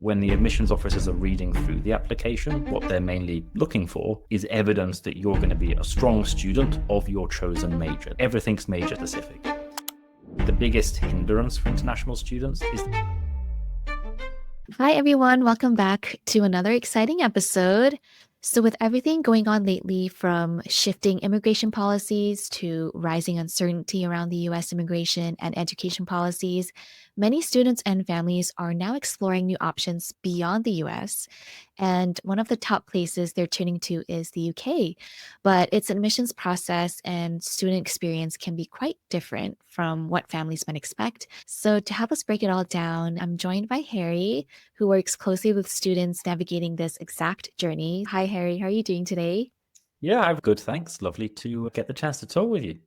When the admissions officers are reading through the application, what they're mainly looking for is evidence that you're going to be a strong student of your chosen major. Everything's major specific. The biggest hindrance for international students is... Hi, everyone. Welcome back to another exciting episode. So, with everything going on lately, from shifting immigration policies to rising uncertainty around the US immigration and education policies, many students and families are now exploring new options beyond the US. And one of the top places they're turning to is the UK. But its admissions process and student experience can be quite different from what families might expect. So, to help us break it all down, I'm joined by Harry, who works closely with students navigating this exact journey. Hi, Harry. How are you doing today? Yeah, I'm good, thanks. Lovely to get the chance to talk with you.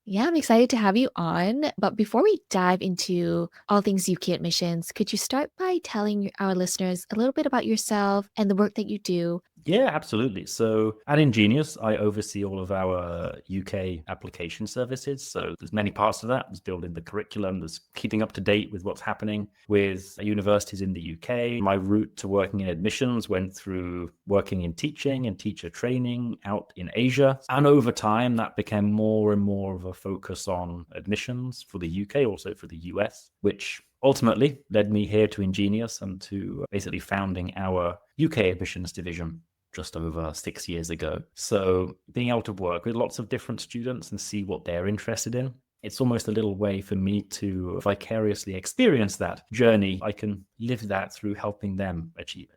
Yeah, I'm excited to have you on. But before we dive into all things UK admissions, could you start by telling our listeners a little bit about yourself and the work that you do? Yeah, absolutely. So at InGenius, I oversee all of our UK application services. So there's many parts of that. There's building the curriculum, there's keeping up to date with what's happening with universities in the UK. My route to working in admissions went through working in teaching and teacher training out in Asia. And over time, that became more and more of a focus on admissions for the UK, also for the US, which ultimately led me here to InGenius and to basically founding our UK admissions division just over 6 years ago. So being able to work with lots of different students and see what they're interested in, it's almost a little way for me to vicariously experience that journey. I can live that through helping them achieve it.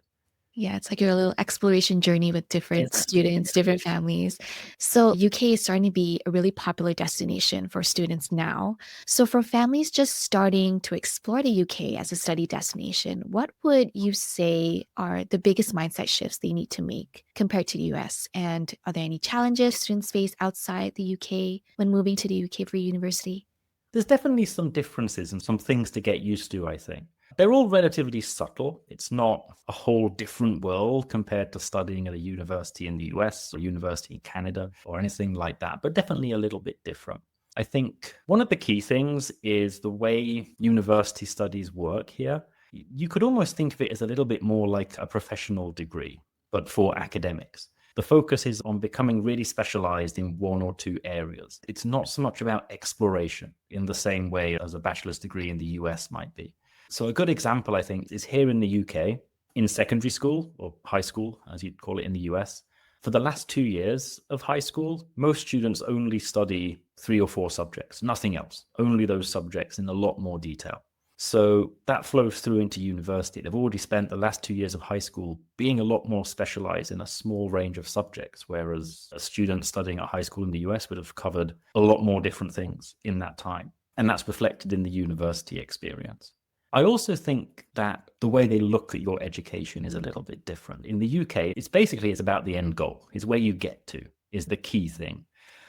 Yeah, it's like your little exploration journey with different students, different families. So, UK is starting to be a really popular destination for students now. So, for families just starting to explore the UK as a study destination, what would you say are the biggest mindset shifts they need to make compared to the US? And are there any challenges students face outside the UK when moving to the UK for university? There's definitely some differences and some things to get used to, I think. They're all relatively subtle. It's not a whole different world compared to studying at a university in the US or university in Canada or anything like that, but definitely a little bit different. I think one of the key things is the way university studies work here. You could almost think of it as a little bit more like a professional degree, but for academics. The focus is on becoming really specialized in one or two areas. It's not so much about exploration in the same way as a bachelor's degree in the US might be. So a good example, I think, is here in the UK, in secondary school, or high school, as you'd call it in the US. For the last 2 years of high school, most students only study 3 or 4 subjects, nothing else, only those subjects in a lot more detail. So that flows through into university. They've already spent the last 2 years of high school being a lot more specialized in a small range of subjects, whereas a student studying at high school in the US would have covered a lot more different things in that time. And that's reflected in the university experience. I also think that the way they look at your education is a little bit different. In the UK, it's about the end goal. It's where you get to is the key thing.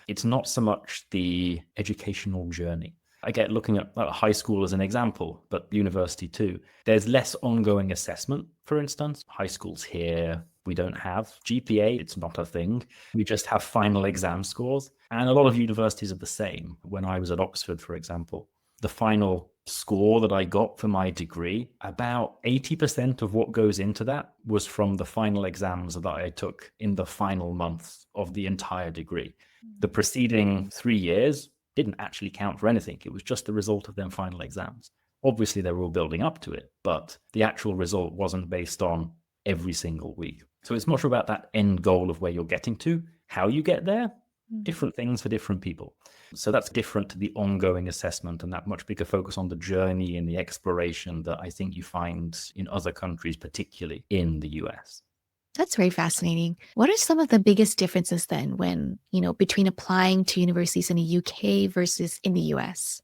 It's not so much the educational journey. I get looking at high school as an example, but university too. There's less ongoing assessment, for instance. High schools here, we don't have GPA. It's not a thing. We just have final exam scores. And a lot of universities are the same. When I was at Oxford, for example, the final score that I got for my degree, about 80% of what goes into that was from the final exams that I took in the final months of the entire degree. The preceding 3 years didn't actually count for anything. It was just the result of them final exams. Obviously, they were all building up to it, but the actual result wasn't based on every single week. So it's much about that end goal of where you're getting to, how you get there, different things for different people. So that's different to the ongoing assessment and that much bigger focus on the journey and the exploration that I think you find in other countries, particularly in the US. That's very fascinating. What are some of the biggest differences then between applying to universities in the UK versus in the US?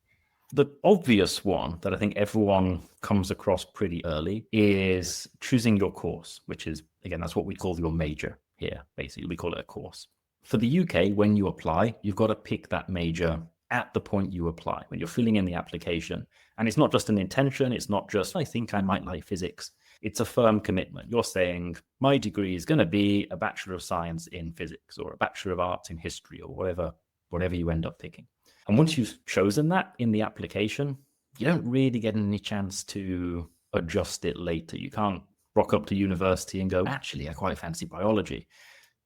The obvious one that I think everyone comes across pretty early is choosing your course, which is, again, that's what we call your major here. Basically, we call it a course. For the UK, when you apply, you've got to pick that major at the point you apply, when you're filling in the application. And it's not just an intention. It's not just, I think I might like physics. It's a firm commitment. You're saying, my degree is going to be a Bachelor of Science in Physics or a Bachelor of Arts in History or whatever you end up picking. And once you've chosen that in the application, you don't really get any chance to adjust it later. You can't rock up to university and go, actually, I quite fancy biology.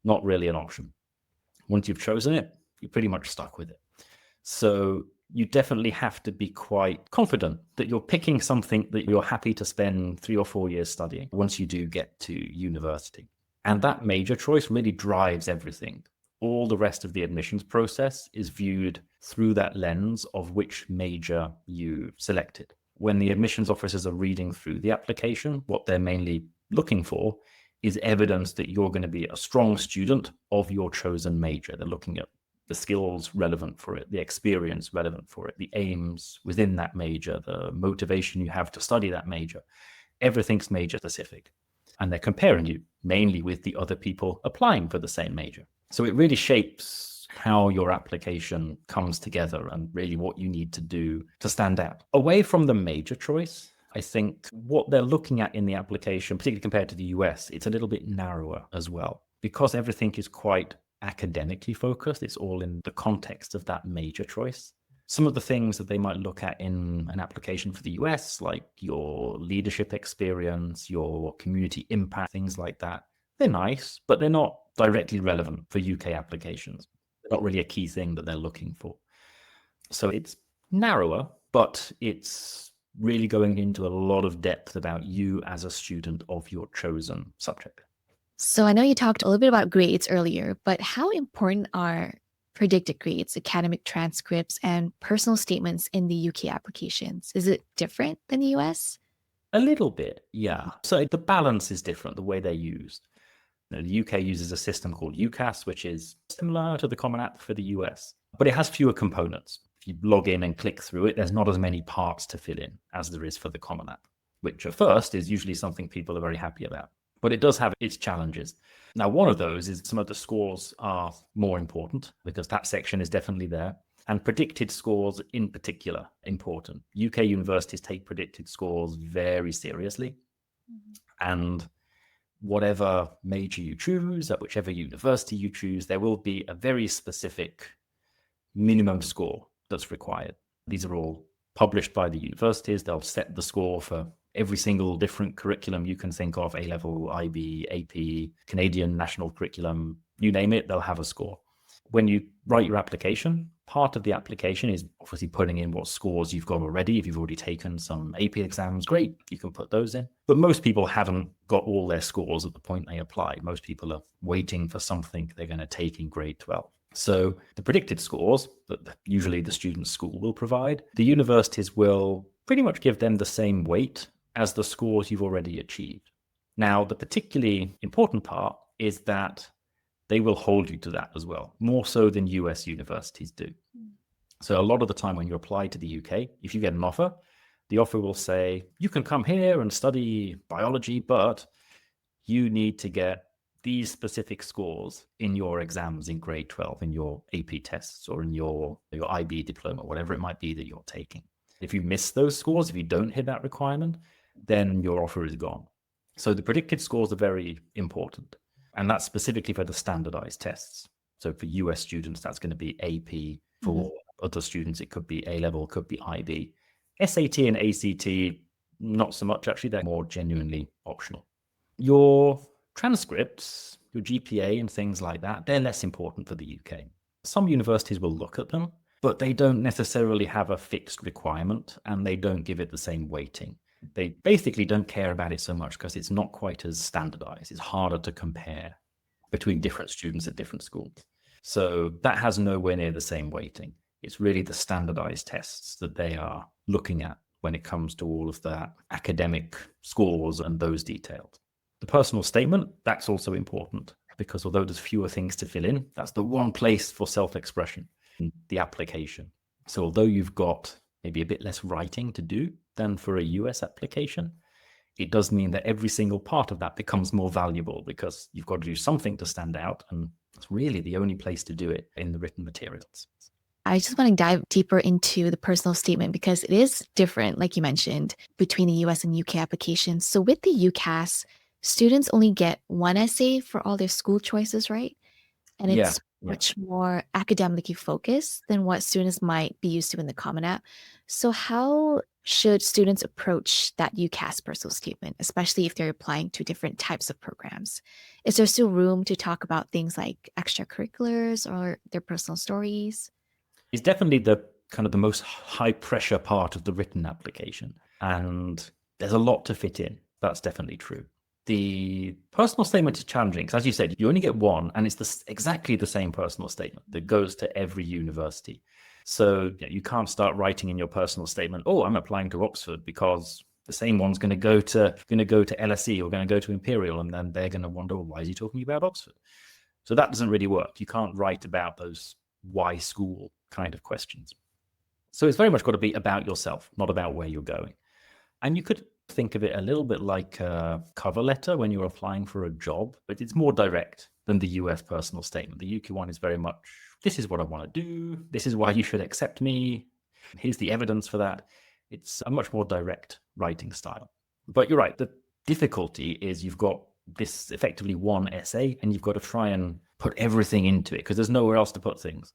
Not really an option. Once you've chosen it, you're pretty much stuck with it. So you definitely have to be quite confident that you're picking something that you're happy to spend 3 or 4 years studying once you do get to university. And that major choice really drives everything. All the rest of the admissions process is viewed through that lens of which major you selected. When the admissions officers are reading through the application, what they're mainly looking for is evidence that you're going to be a strong student of your chosen major. They're looking at the skills relevant for it, the experience relevant for it, the aims within that major, the motivation you have to study that major. Everything's major specific. And they're comparing you mainly with the other people applying for the same major. So it really shapes how your application comes together and really what you need to do to stand out. Away from the major choice, I think what they're looking at in the application, particularly compared to the US, it's a little bit narrower as well. Because everything is quite academically focused, it's all in the context of that major choice. Some of the things that they might look at in an application for the US, like your leadership experience, your community impact, things like that, they're nice, but they're not directly relevant for UK applications. They're not really a key thing that they're looking for. So it's narrower, but it's really going into a lot of depth about you as a student of your chosen subject. So I know you talked a little bit about grades earlier, but how important are predicted grades, academic transcripts, and personal statements in the UK applications? Is it different than the US? A little bit, yeah. So the balance is different, the way they're used. The UK uses a system called UCAS, which is similar to the Common App for the US, but it has fewer components. If you log in and click through it, there's not as many parts to fill in as there is for the Common App, which at first is usually something people are very happy about. But it does have its challenges. Now, one of those is some of the scores are more important because that section is definitely there. And predicted scores in particular, important. UK universities take predicted scores very seriously. And whatever major you choose, at whichever university you choose, there will be a very specific minimum score that's required. These are all published by the universities. They'll set the score for every single different curriculum you can think of, A-level, IB, AP, Canadian national curriculum, you name it, they'll have a score. When you write your application, part of the application is obviously putting in what scores you've got already. If you've already taken some AP exams, great, you can put those in. But most people haven't got all their scores at the point they apply. Most people are waiting for something they're going to take in grade 12. So the predicted scores that usually the student's school will provide, the universities will pretty much give them the same weight as the scores you've already achieved. Now, the particularly important part is that they will hold you to that as well, more so than US universities do. So a lot of the time when you apply to the UK, if you get an offer, the offer will say, you can come here and study biology, but you need to get these specific scores in your exams in grade 12, in your AP tests or in your IB diploma, whatever it might be that you're taking. If you miss those scores, if you don't hit that requirement, then your offer is gone. So the predicted scores are very important. And that's specifically for the standardized tests. So for US students, that's going to be AP. For other students, it could be A-level, could be IB. SAT and ACT, not so much actually. They're more genuinely optional. Your transcripts, your GPA and things like that, they're less important for the UK. Some universities will look at them, but they don't necessarily have a fixed requirement and they don't give it the same weighting. They basically don't care about it so much because it's not quite as standardized. It's harder to compare between different students at different schools. So that has nowhere near the same weighting. It's really the standardized tests that they are looking at when it comes to all of the academic scores and those details. The personal statement, that's also important because although there's fewer things to fill in, that's the one place for self-expression in the application. So although you've got maybe a bit less writing to do than for a US application, it does mean that every single part of that becomes more valuable because you've got to do something to stand out. And it's really the only place to do it in the written materials. I just want to dive deeper into the personal statement because it is different, like you mentioned, between the US and UK applications. So with the UCAS, students only get one essay for all their school choices, right? And it's Yeah. much more academically focused than what students might be used to in the Common App. So, how should students approach that UCAS personal statement, especially if they're applying to different types of programs? Is there still room to talk about things like extracurriculars or their personal stories? It's definitely the kind of the most high pressure part of the written application. And there's a lot to fit in. That's definitely true. The personal statement is challenging because, as you said, you only get one, and it's exactly the same personal statement that goes to every university. So you can't start writing in your personal statement, "Oh, I'm applying to Oxford," because the same one's going to go to LSE or going to go to Imperial, and then they're going to wonder, well, why is he talking about Oxford? So that doesn't really work. You can't write about those why school kind of questions. So it's very much got to be about yourself, not about where you're going. And you could think of it a little bit like a cover letter when you're applying for a job, but it's more direct than the US personal statement. The UK one is very much, this is what I want to do. This is why you should accept me. Here's the evidence for that. It's a much more direct writing style. But you're right. The difficulty is you've got this effectively one essay and you've got to try and put everything into it because there's nowhere else to put things.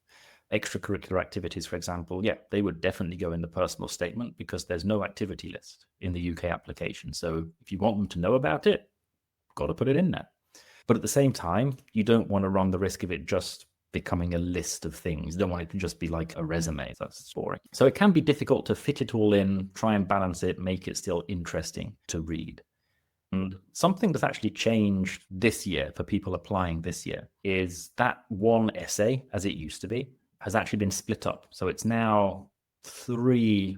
Extracurricular activities, for example, they would definitely go in the personal statement because there's no activity list in the UK application. So if you want them to know about it, got to put it in there. But at the same time, you don't want to run the risk of it just becoming a list of things. You don't want it to just be like a resume. That's boring. So it can be difficult to fit it all in, try and balance it, make it still interesting to read. And something that's actually changed this year for people applying this year is that one essay, as it used to be, has actually been split up. So it's now 3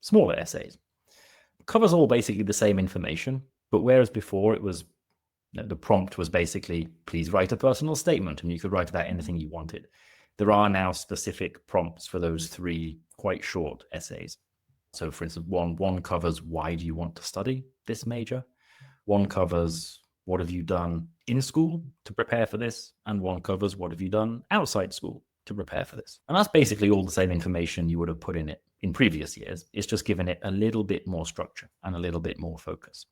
smaller essays. It covers all basically the same information, but whereas before it was the prompt was basically, please write a personal statement, and you could write about anything you wanted. There are now specific prompts for those 3 quite short essays. So for instance, one covers why do you want to study this major? One covers what have you done in school to prepare for this? And one covers what have you done outside school to prepare for this? And that's basically all the same information you would have put in it in previous years. It's just given it a little bit more structure and a little bit more focus.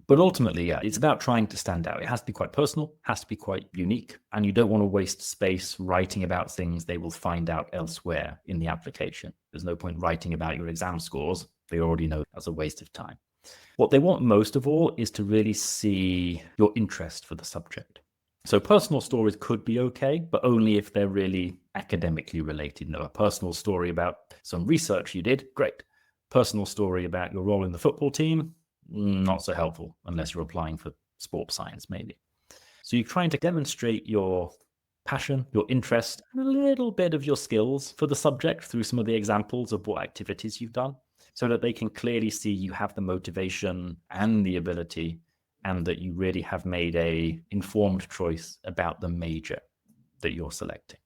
But ultimately, it's about trying to stand out. It has to be quite personal, has to be quite unique, and you don't want to waste space writing about things they will find out elsewhere in the application. There's no point writing about your exam scores. They already know that's a waste of time. What they want most of all is to really see your interest for the subject. So personal stories could be okay, but only if they're really academically related. A personal story about some research you did, great. Personal story about your role in the football team, not so helpful unless you're applying for sports science, maybe. So you're trying to demonstrate your passion, your interest, and a little bit of your skills for the subject through some of the examples of what activities you've done, so that they can clearly see you have the motivation and the ability, and that you really have made a informed choice about the major that you're selecting.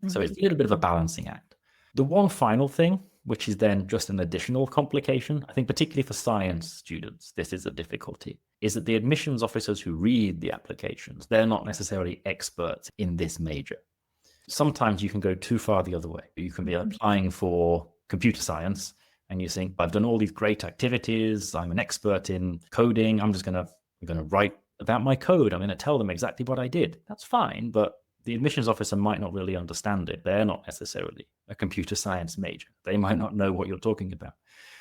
So it's a little bit of a balancing act. The one final thing, which is then just an additional complication, I think particularly for science students, this is a difficulty, is that the admissions officers who read the applications, they're not necessarily experts in this major. Sometimes you can go too far the other way. You can be applying for computer science and you think, I've done all these great activities, I'm an expert in coding, I'm going to write about my code, I'm going to tell them exactly what I did. That's fine, but the admissions officer might not really understand it. They're not necessarily a computer science major. They might not know what you're talking about.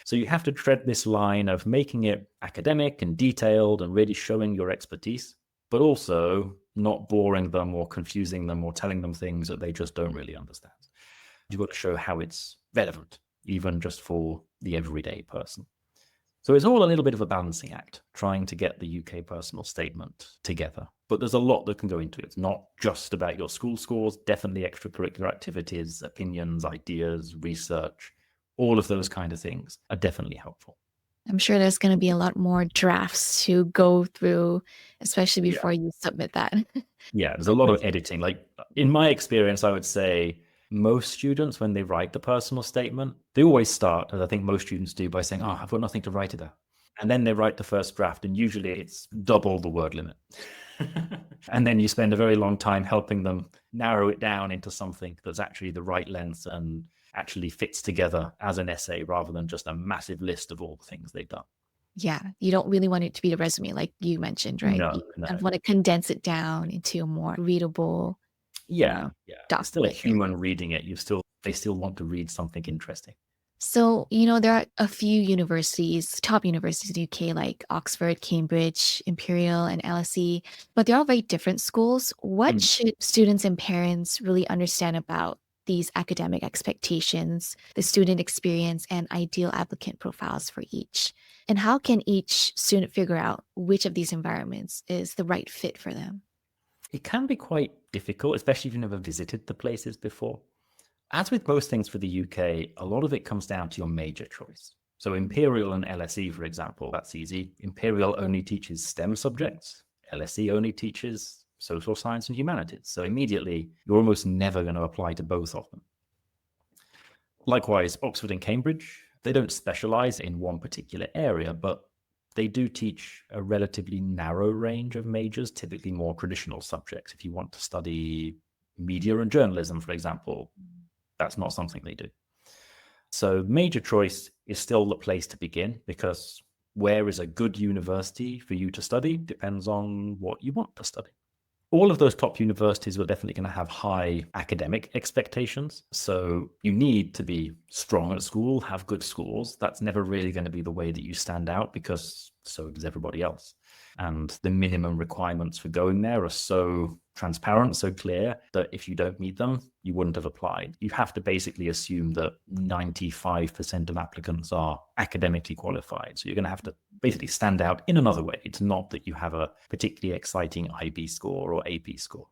So you have to tread this line of making it academic and detailed and really showing your expertise, but also not boring them or confusing them or telling them things that they just don't really understand. You've got to show how it's relevant, even just for the everyday person. So it's all a little bit of a balancing act, trying to get the UK personal statement together. But there's a lot that can go into it. It's not just about your school scores, definitely extracurricular activities, opinions, ideas, research, all of those kind of things are definitely helpful. I'm sure there's going to be a lot more drafts to go through, especially before you submit that. Yeah, there's a lot of editing. Like in my experience, I would say most students, when they write the personal statement, they always start, as I think most students do, by saying, I've got nothing to write about. And then they write the first draft, and usually it's double the word limit. And then you spend a very long time helping them narrow it down into something that's actually the right length and actually fits together as an essay rather than just a massive list of all the things they've done. Yeah, you don't really want it to be a resume like you mentioned, right? No, You no. want to condense it down into a more readable Yeah, yeah. It's still a document. human reading it. They still want to read something interesting. So, there are a few universities, top universities in the UK, like Oxford, Cambridge, Imperial, and LSE, but they're all very different schools. What Mm. should students and parents really understand about these academic expectations, the student experience, and ideal applicant profiles for each? And how can each student figure out which of these environments is the right fit for them? It can be quite difficult, especially if you've never visited the places before. As with most things for the UK, a lot of it comes down to your major choice. So Imperial and LSE, for example, that's easy. Imperial only teaches STEM subjects. LSE only teaches social science and humanities. So immediately, you're almost never going to apply to both of them. Likewise, Oxford and Cambridge, they don't specialize in one particular area, but they do teach a relatively narrow range of majors, typically more traditional subjects. If you want to study media and journalism, for example, that's not something they do. So major choice is still the place to begin, because where is a good university for you to study depends on what you want to study. All of those top universities are definitely going to have high academic expectations. So you need to be strong at school, have good scores. That's never really going to be the way that you stand out, because so does everybody else. And the minimum requirements for going there are so transparent, so clear, that if you don't meet them, you wouldn't have applied. You have to basically assume that 95% of applicants are academically qualified. So you're going to have to basically stand out in another way. It's not that you have a particularly exciting IB score or AP score.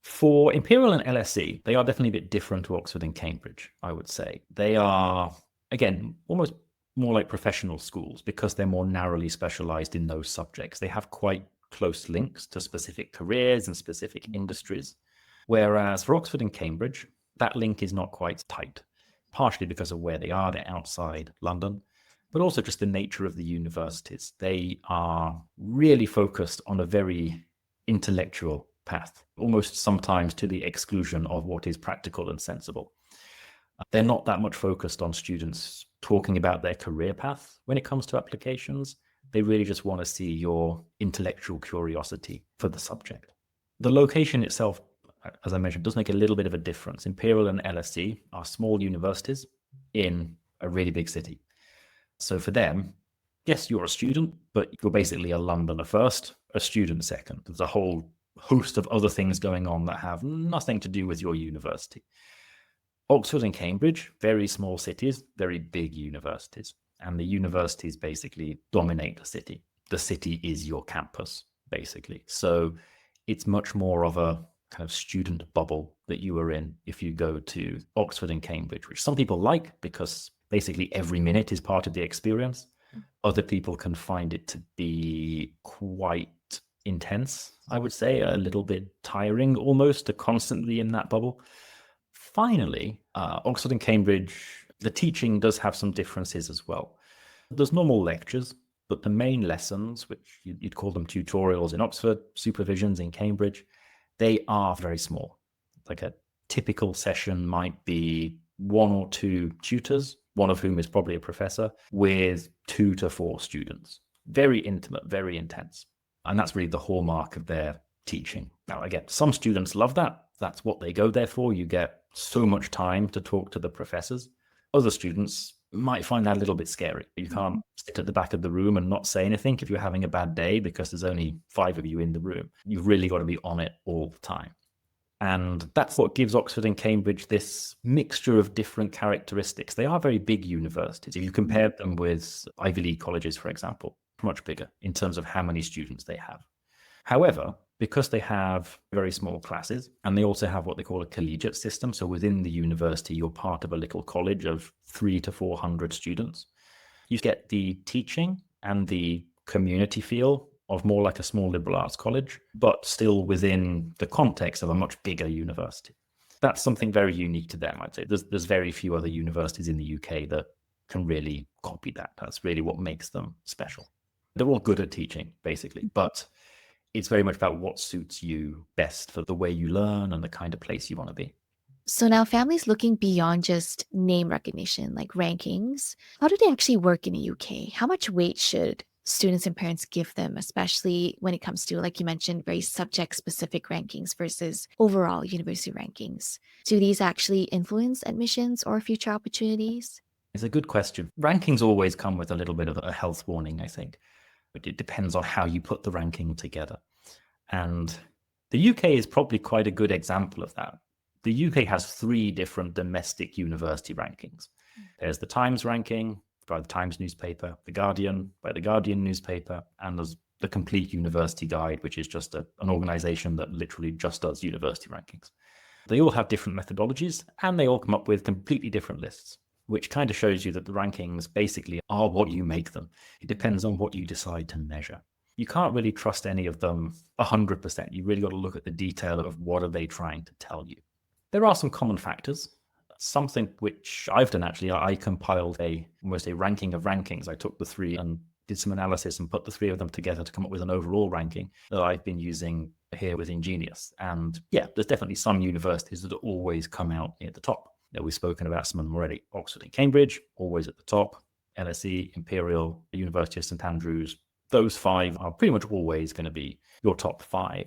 For Imperial and LSE, they are definitely a bit different to Oxford and Cambridge, I would say. They are, again, almost more like professional schools, because they're more narrowly specialized in those subjects. They have quite close links to specific careers and specific industries. Whereas for Oxford and Cambridge, that link is not quite tight, partially because of where they are. They're outside London, but also just the nature of the universities. They are really focused on a very intellectual path, almost sometimes to the exclusion of what is practical and sensible. They're not that much focused on students talking about their career path when it comes to applications. They really just want to see your intellectual curiosity for the subject. The location itself, as I mentioned, does make a little bit of a difference. Imperial and LSE are small universities in a really big city. So for them, yes, you're a student, but you're basically a Londoner first, a student second. There's a whole host of other things going on that have nothing to do with your university. Oxford and Cambridge, very small cities, very big universities. And the universities basically dominate the city. The city is your campus, basically. So it's much more of a kind of student bubble that you are in if you go to Oxford and Cambridge, which some people like because basically every minute is part of the experience. Other people can find it to be quite intense, I would say, a little bit tiring almost to constantly in that bubble. Finally, Oxford and Cambridge, the teaching does have some differences as well. There's normal lectures, but the main lessons, which you'd call them tutorials in Oxford, supervisions in Cambridge, they are very small. Like a typical session might be one or two tutors, one of whom is probably a professor, with 2 to 4 students. Very intimate, very intense. And that's really the hallmark of their teaching. Now, again, some students love that. That's what they go there for. You get so much time to talk to the professors. Other students might find that a little bit scary. You can't sit at the back of the room and not say anything if you're having a bad day because there's only 5 of you in the room. You've really got to be on it all the time. And that's what gives Oxford and Cambridge this mixture of different characteristics. They are very big universities. If you compare them with Ivy League colleges, for example, much bigger in terms of how many students they have. However, because they have very small classes and they also have what they call a collegiate system, so within the university, you're part of a little college of 300 to 400 students, you get the teaching and the community feel of more like a small liberal arts college, but still within the context of a much bigger university. That's something very unique to them, I'd say. There's very few other universities in the UK that can really copy that. That's really what makes them special. They're all good at teaching, basically, but it's very much about what suits you best for the way you learn and the kind of place you want to be. So now families looking beyond just name recognition, like rankings, how do they actually work in the UK? How much weight should students and parents give them, especially when it comes to, like you mentioned, very subject specific rankings versus overall university rankings? Do these actually influence admissions or future opportunities? It's a good question. Rankings always come with a little bit of a health warning, I think. But it depends on how you put the ranking together. And the UK is probably quite a good example of that. The UK has 3 different domestic university rankings. There's the Times ranking by the Times newspaper, the Guardian by the Guardian newspaper, and there's the Complete University Guide, which is just an organization that literally just does university rankings. They all have different methodologies, and they all come up with completely different lists, which kind of shows you that the rankings basically are what you make them. It depends on what you decide to measure. You can't really trust any of them 100%. You really got to look at the detail of what are they trying to tell you. There are some common factors. Something which I've done actually, I compiled almost a ranking of rankings. I took the 3 and did some analysis and put the 3 of them together to come up with an overall ranking that I've been using here with InGenius. And yeah, there's definitely some universities that always come out at the top. Now, we've spoken about some of them already. Oxford and Cambridge, always at the top. LSE, Imperial, University of St Andrews. Those 5 are pretty much always going to be your top 5.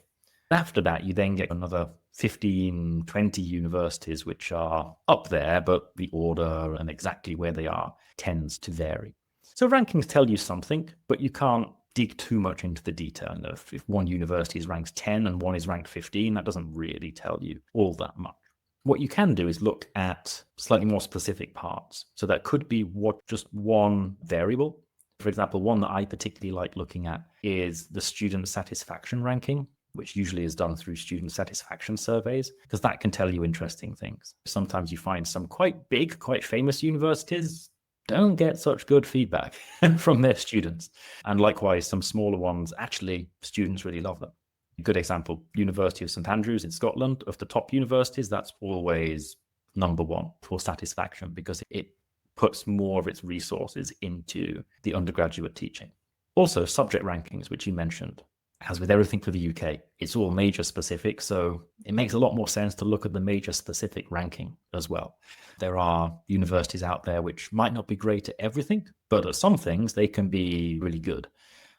After that, you then get another 15, 20 universities which are up there, but the order and exactly where they are tends to vary. So rankings tell you something, but you can't dig too much into the detail. If one university is ranked 10 and one is ranked 15, that doesn't really tell you all that much. What you can do is look at slightly more specific parts. So that could be just one variable. For example, one that I particularly like looking at is the student satisfaction ranking, which usually is done through student satisfaction surveys, because that can tell you interesting things. Sometimes you find some quite big, quite famous universities don't get such good feedback from their students. And likewise, some smaller ones, actually, students really love them. A good example, University of St Andrews in Scotland, of the top universities, that's always number 1 for satisfaction because it puts more of its resources into the undergraduate teaching. Also, subject rankings, which you mentioned. As with everything for the UK, it's all major specific, so it makes a lot more sense to look at the major specific ranking as well. There are universities out there which might not be great at everything, but at some things they can be really good.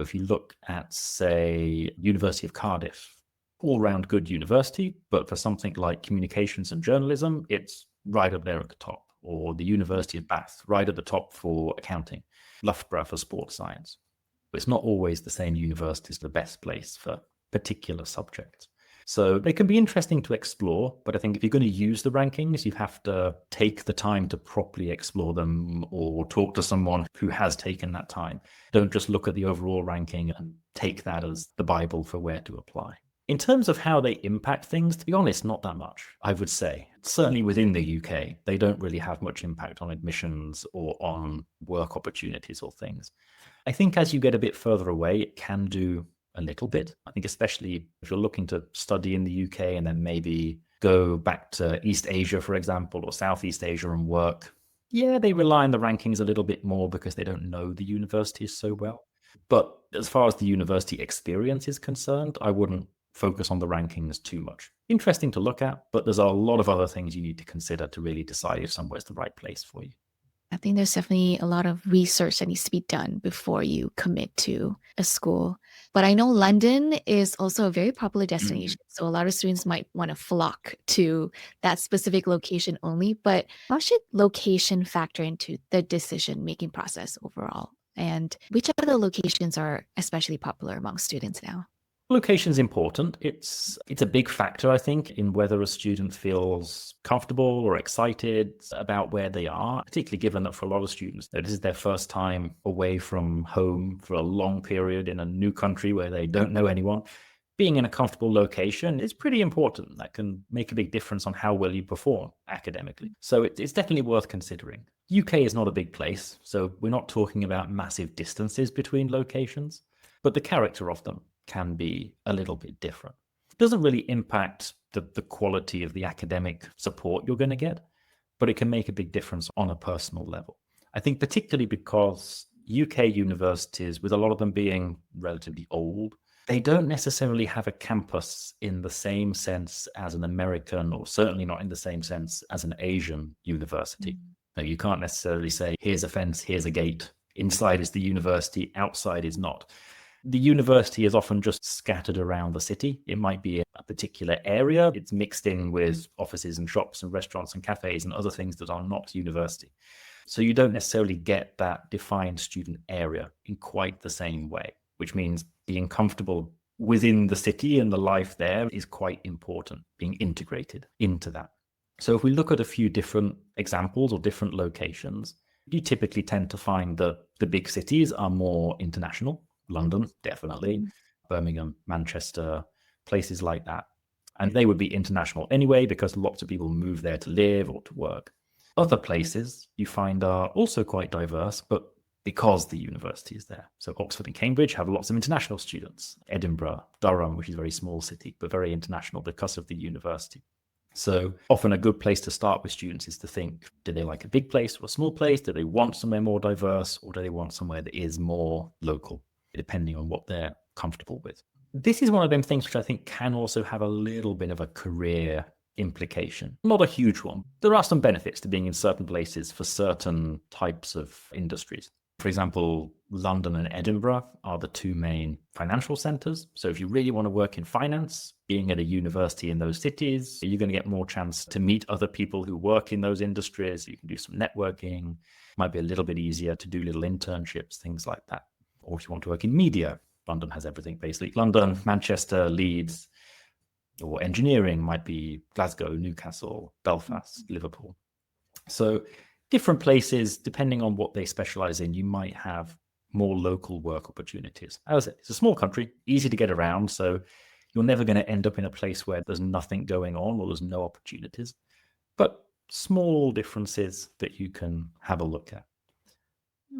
If you look at, say, University of Cardiff, all-round good university, but for something like communications and journalism, it's right up there at the top. Or the University of Bath, right at the top for accounting. Loughborough for sports science. It's not always the same university is the best place for particular subjects. So they can be interesting to explore, but I think if you're going to use the rankings, you have to take the time to properly explore them or talk to someone who has taken that time. Don't just look at the overall ranking and take that as the Bible for where to apply. In terms of how they impact things, to be honest, not that much, I would say. Certainly within the UK, they don't really have much impact on admissions or on work opportunities or things. I think as you get a bit further away, it can do a little bit. I think especially if you're looking to study in the UK and then maybe go back to East Asia, for example, or Southeast Asia and work. Yeah, they rely on the rankings a little bit more because they don't know the universities so well. But as far as the university experience is concerned, I wouldn't focus on the rankings too much. Interesting to look at, but there's a lot of other things you need to consider to really decide if somewhere's the right place for you. I think there's definitely a lot of research that needs to be done before you commit to a school. But I know London is also a very popular destination. So a lot of students might want to flock to that specific location only. But how should location factor into the decision-making process overall? And which of the locations are especially popular among students now? Location's important. It's a big factor, I think, in whether a student feels comfortable or excited about where they are, particularly given that for a lot of students, this is their first time away from home for a long period in a new country where they don't know anyone. Being in a comfortable location is pretty important. That can make a big difference on how well you perform academically. So it's definitely worth considering. UK is not a big place, so we're not talking about massive distances between locations, but the character of them can be a little bit different. It doesn't really impact the quality of the academic support you're going to get, but it can make a big difference on a personal level. I think particularly because UK universities, with a lot of them being relatively old, they don't necessarily have a campus in the same sense as an American, or certainly not in the same sense as an Asian university. Now, you can't necessarily say, here's a fence, here's a gate, Inside is the university, outside is not. The university is often just scattered around the city. It might be a particular area. It's mixed in with offices and shops and restaurants and cafes and other things that are not university. So you don't necessarily get that defined student area in quite the same way, which means being comfortable within the city and the life there is quite important, being integrated into that. So if we look at a few different examples or different locations, you typically tend to find that the big cities are more international. London, definitely, Birmingham, Manchester, places like that. And they would be international anyway, because lots of people move there to live or to work. Other places you find are also quite diverse, but because the university is there. So Oxford and Cambridge have lots of international students. Edinburgh, Durham, which is a very small city, but very international because of the university. So often a good place to start with students is to think, do they like a big place or a small place? Do they want somewhere more diverse, or do they want somewhere that is more local, depending on what they're comfortable with? This is one of them things which I think can also have a little bit of a career implication. Not a huge one. There are some benefits to being in certain places for certain types of industries. For example, London and Edinburgh are the two main financial centers. So if you really want to work in finance, being at a university in those cities, you're going to get more chance to meet other people who work in those industries. You can do some networking. Might be a little bit easier to do little internships, things like that. Or if you want to work in media, London has everything basically. London, Manchester, Leeds, or engineering might be Glasgow, Newcastle, Belfast, Liverpool. So different places, depending on what they specialize in, you might have more local work opportunities. As I said, it's a small country, easy to get around. So you're never going to end up in a place where there's nothing going on or there's no opportunities, but small differences that you can have a look at.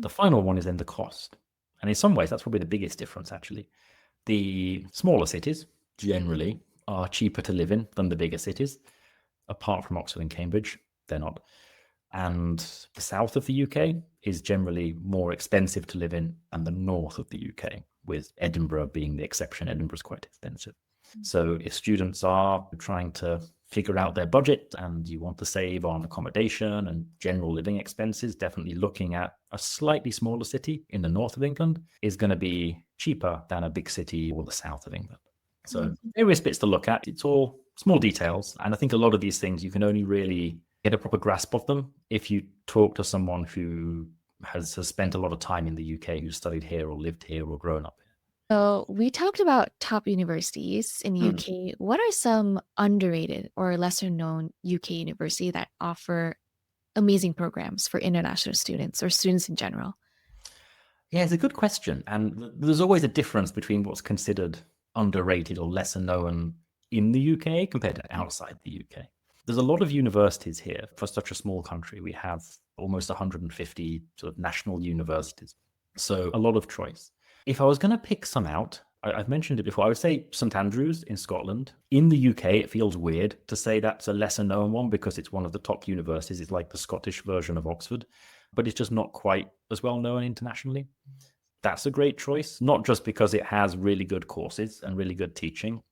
The final one is then the cost. And in some ways, that's probably the biggest difference, actually. The smaller cities generally are cheaper to live in than the bigger cities. Apart from Oxford and Cambridge, they're not. And the south of the UK is generally more expensive to live in than the north of the UK, with Edinburgh being the exception. Edinburgh's quite expensive. So if students are trying to figure out their budget and you want to save on accommodation and general living expenses, definitely looking at a slightly smaller city in the north of England is going to be cheaper than a big city or the south of England. So various bits to look at. It's all small details. And I think a lot of these things, you can only really get a proper grasp of them if you talk to someone who has spent a lot of time in the UK, who's studied here or lived here or grown up here. So we talked about top universities in the UK. What are some underrated or lesser known UK universities that offer amazing programs for international students or students in general? Yeah, it's a good question. And there's always a difference between what's considered underrated or lesser known in the UK compared to outside the UK. There's a lot of universities here. For such a small country, we have almost 150 sort of national universities. So a lot of choice. If I was going to pick some out, I've mentioned it before, I would say St Andrews in Scotland. In the UK, it feels weird to say that's a lesser known one because it's one of the top universities. It's like the Scottish version of Oxford, but it's just not quite as well known internationally. That's a great choice, not just because it has really good courses and really good teaching,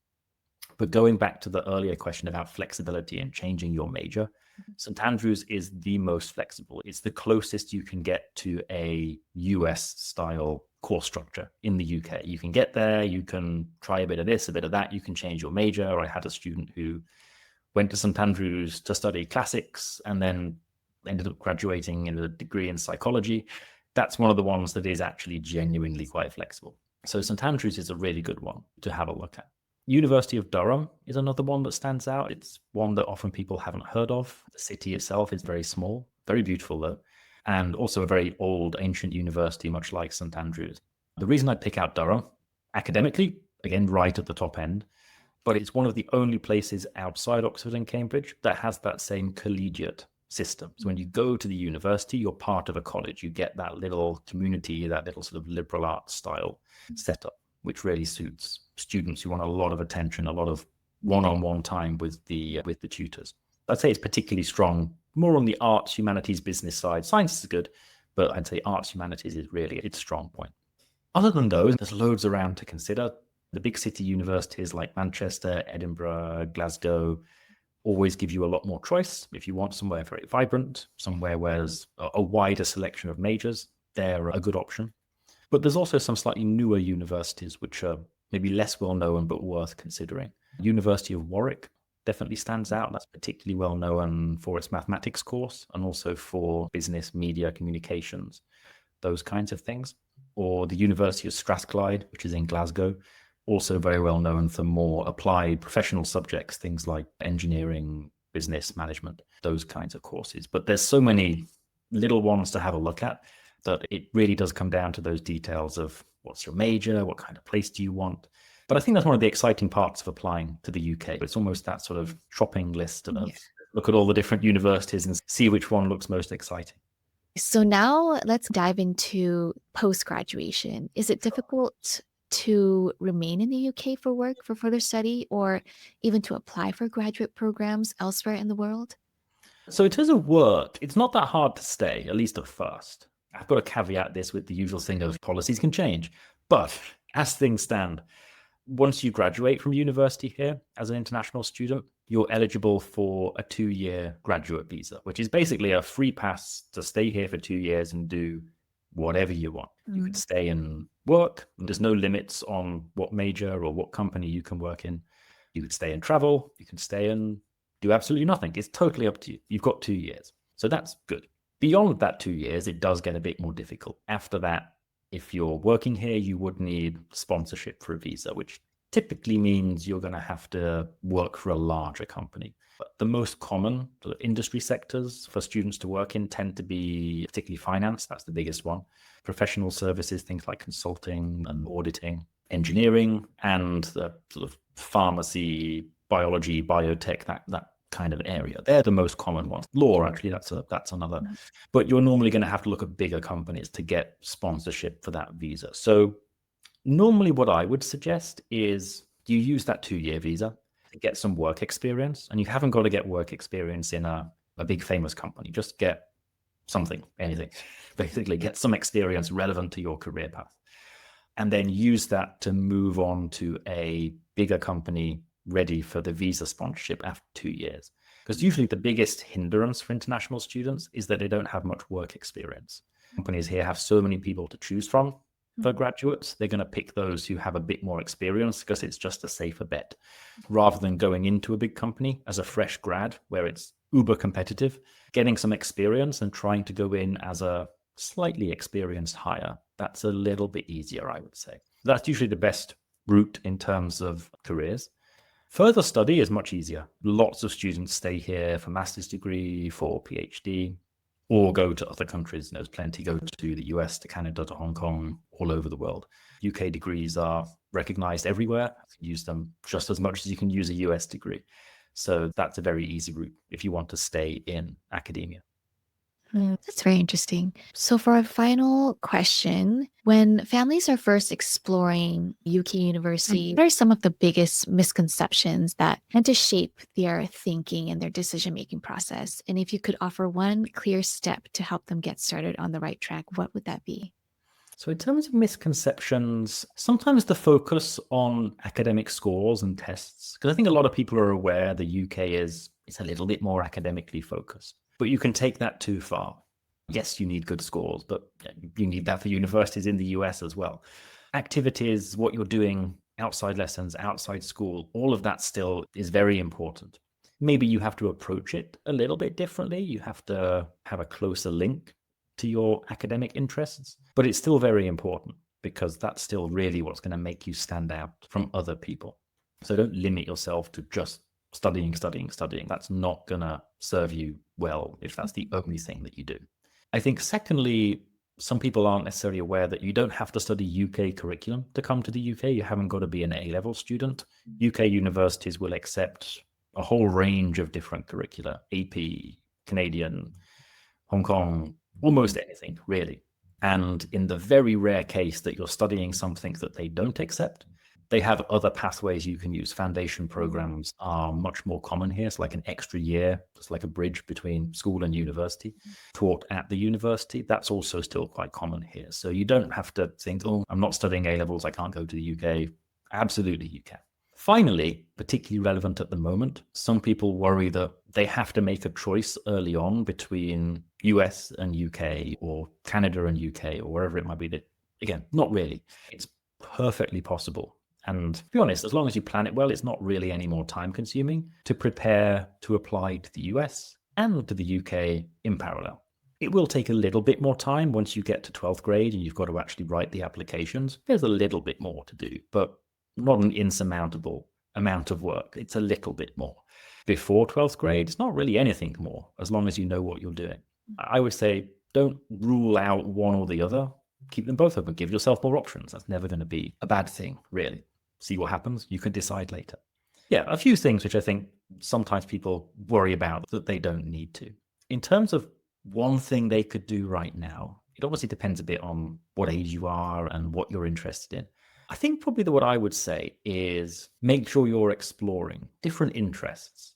but going back to the earlier question about flexibility and changing your major, St Andrews is the most flexible. It's the closest you can get to a US style course structure in the UK. You can get there, you can try a bit of this, a bit of that, you can change your major. I had a student who went to St Andrews to study classics and then ended up graduating in a degree in psychology. That's one of the ones that is actually genuinely quite flexible. So St Andrews is a really good one to have a look at. University of Durham is another one that stands out. It's one that often people haven't heard of. The city itself is very small, very beautiful though, and also a very old, ancient university, much like St Andrews. The reason I pick out Durham, academically, again, right at the top end, but it's one of the only places outside Oxford and Cambridge that has that same collegiate system. So when you go to the university, you're part of a college. You get that little community, that little sort of liberal arts style setup, which really suits students who want a lot of attention, a lot of one-on-one time with the tutors. I'd say it's particularly strong, more on the arts, humanities, business side. Science is good, but I'd say arts, humanities is really its strong point. Other than those, there's loads around to consider. The big city universities like Manchester, Edinburgh, Glasgow always give you a lot more choice. If you want somewhere very vibrant, somewhere where there's a wider selection of majors, they're a good option. But there's also some slightly newer universities which are maybe less well known but worth considering. University of Warwick definitely stands out. That's particularly well known for its mathematics course and also for business, media, communications, those kinds of things. Or the University of Strathclyde, which is in Glasgow, also very well known for more applied professional subjects, things like engineering, business management, those kinds of courses. But there's so many little ones to have a look at that it really does come down to those details of what's your major, what kind of place do you want. But I think that's one of the exciting parts of applying to the UK. It's almost that sort of shopping list of look at all the different universities and see which one looks most exciting. So now let's dive into post-graduation. Is it difficult to remain in the UK for work, for further study, or even to apply for graduate programs elsewhere in the world? So in terms of work, it's not that hard to stay, at least at first. I've got to caveat this with the usual thing of policies can change. But as things stand, once you graduate from university here as an international student, you're eligible for a 2-year graduate visa, which is basically a free pass to stay here for 2 years and do whatever you want. You could stay and work. There's no limits on what major or what company you can work in. You could stay and travel. You can stay and do absolutely nothing. It's totally up to you. You've got 2 years. So that's good. Beyond that 2 years, it does get a bit more difficult. After that, if you're working here, you would need sponsorship for a visa, which typically means you're going to have to work for a larger company. But the most common sort of industry sectors for students to work in tend to be particularly finance. That's the biggest one. Professional services, things like consulting and auditing, engineering, and the sort of pharmacy, biology, biotech, that kind of area. They're the most common ones. Law, actually, that's another. But you're normally going to have to look at bigger companies to get sponsorship for that visa. So normally what I would suggest is you use that 2-year visa to get some work experience. And you haven't got to get work experience in a big famous company. Just get something, anything. Basically, get some experience relevant to your career path. And then use that to move on to a bigger company ready for the visa sponsorship after 2 years. Because usually the biggest hindrance for international students is that they don't have much work experience. Companies here have so many people to choose from for graduates. They're going to pick those who have a bit more experience because it's just a safer bet. Rather than going into a big company as a fresh grad where it's uber competitive, getting some experience and trying to go in as a slightly experienced hire, that's a little bit easier, I would say. That's usually the best route in terms of careers. Further study is much easier. Lots of students stay here for master's degree, for PhD, or go to other countries. There's plenty go to the US, to Canada, to Hong Kong, all over the world. UK degrees are recognized everywhere. You can use them just as much as you can use a US degree. So that's a very easy route if you want to stay in academia. That's very interesting. So, for our final question, when families are first exploring UK university, what are some of the biggest misconceptions that tend to shape their thinking and their decision making process? And if you could offer one clear step to help them get started on the right track, what would that be? So in terms of misconceptions, sometimes the focus on academic scores and tests, because I think a lot of people are aware the UK is a little bit more academically focused, but you can take that too far. Yes, you need good scores, but you need that for universities in the US as well. Activities, what you're doing outside lessons, outside school, all of that still is very important. Maybe you have to approach it a little bit differently. You have to have a closer link to your academic interests, but it's still very important because that's still really what's going to make you stand out from other people. So don't limit yourself to just studying. That's not going to serve you well if that's the only thing that you do. I think secondly, some people aren't necessarily aware that you don't have to study UK curriculum to come to the UK. You haven't got to be an A-level student. UK universities will accept a whole range of different curricula, AP, Canadian, Hong Kong, almost anything, really. And in the very rare case that you're studying something that they don't accept, they have other pathways you can use. Foundation programs are much more common here. It's like an extra year, just like a bridge between school and university, taught at the university. That's also still quite common here. So you don't have to think, oh, I'm not studying A-levels, I can't go to the UK. Absolutely, you can. Finally, particularly relevant at the moment, some people worry that they have to make a choice early on between US and UK or Canada and UK or wherever it might be. That, again, not really. It's perfectly possible. And to be honest, as long as you plan it well, it's not really any more time consuming to prepare to apply to the US and to the UK in parallel. It will take a little bit more time once you get to 12th grade and you've got to actually write the applications. There's a little bit more to do, but not an insurmountable amount of work. It's a little bit more. Before 12th grade, it's not really anything more, as long as you know what you're doing. I would say don't rule out one or the other. Keep them both open. Give yourself more options. That's never going to be a bad thing, really. See what happens. You can decide later. Yeah, a few things which I think sometimes people worry about that they don't need to. In terms of one thing they could do right now, it obviously depends a bit on what age you are and what you're interested in. I think probably what I would say is make sure you're exploring different interests.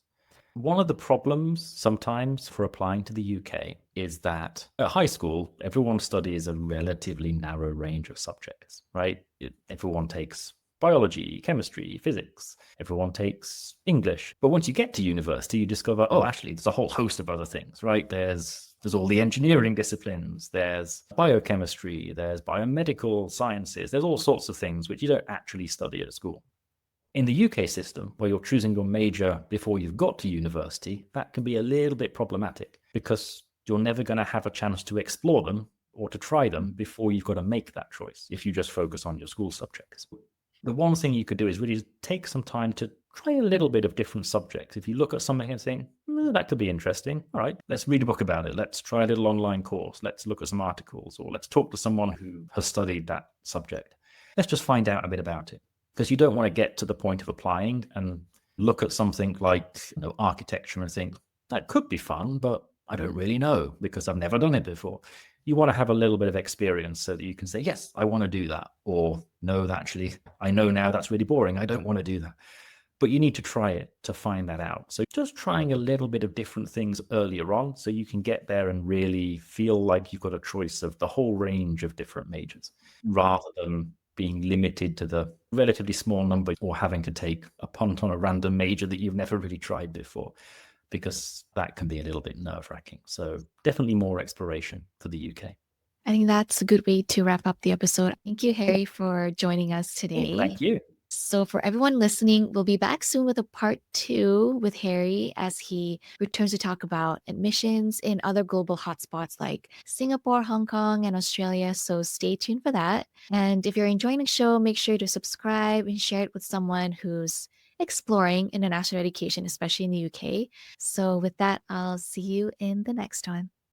One of the problems sometimes for applying to the UK is that at high school, everyone studies a relatively narrow range of subjects, right? Everyone takes biology, chemistry, physics. Everyone takes English. But once you get to university, you discover, oh, actually, there's a whole host of other things, right? There's all the engineering disciplines, there's biochemistry, there's biomedical sciences, there's all sorts of things which you don't actually study at school. In the UK system, where you're choosing your major before you've got to university, that can be a little bit problematic because you're never going to have a chance to explore them or to try them before you've got to make that choice if you just focus on your school subjects. The one thing you could do is really take some time to try a little bit of different subjects. If you look at something and think, that could be interesting. All right, let's read a book about it. Let's try a little online course. Let's look at some articles, or let's talk to someone who has studied that subject. Let's just find out a bit about it. Because you don't want to get to the point of applying and look at something like architecture and think, that could be fun, but I don't really know because I've never done it before. You want to have a little bit of experience so that you can say, yes, I want to do that. Or no, actually, I know now that's really boring. I don't want to do that. But you need to try it to find that out. So just trying a little bit of different things earlier on so you can get there and really feel like you've got a choice of the whole range of different majors rather than being limited to the relatively small number or having to take a punt on a random major that you've never really tried before, because that can be a little bit nerve-wracking. So definitely more exploration for the UK. I think that's a good way to wrap up the episode. Thank you, Harry, for joining us today. Thank you. So, for everyone listening, we'll be back soon with a part 2 with Harry as he returns to talk about admissions in other global hotspots like Singapore, Hong Kong, and Australia. So, stay tuned for that. And if you're enjoying the show, make sure to subscribe and share it with someone who's exploring international education, especially in the UK. So, with that, I'll see you in the next one.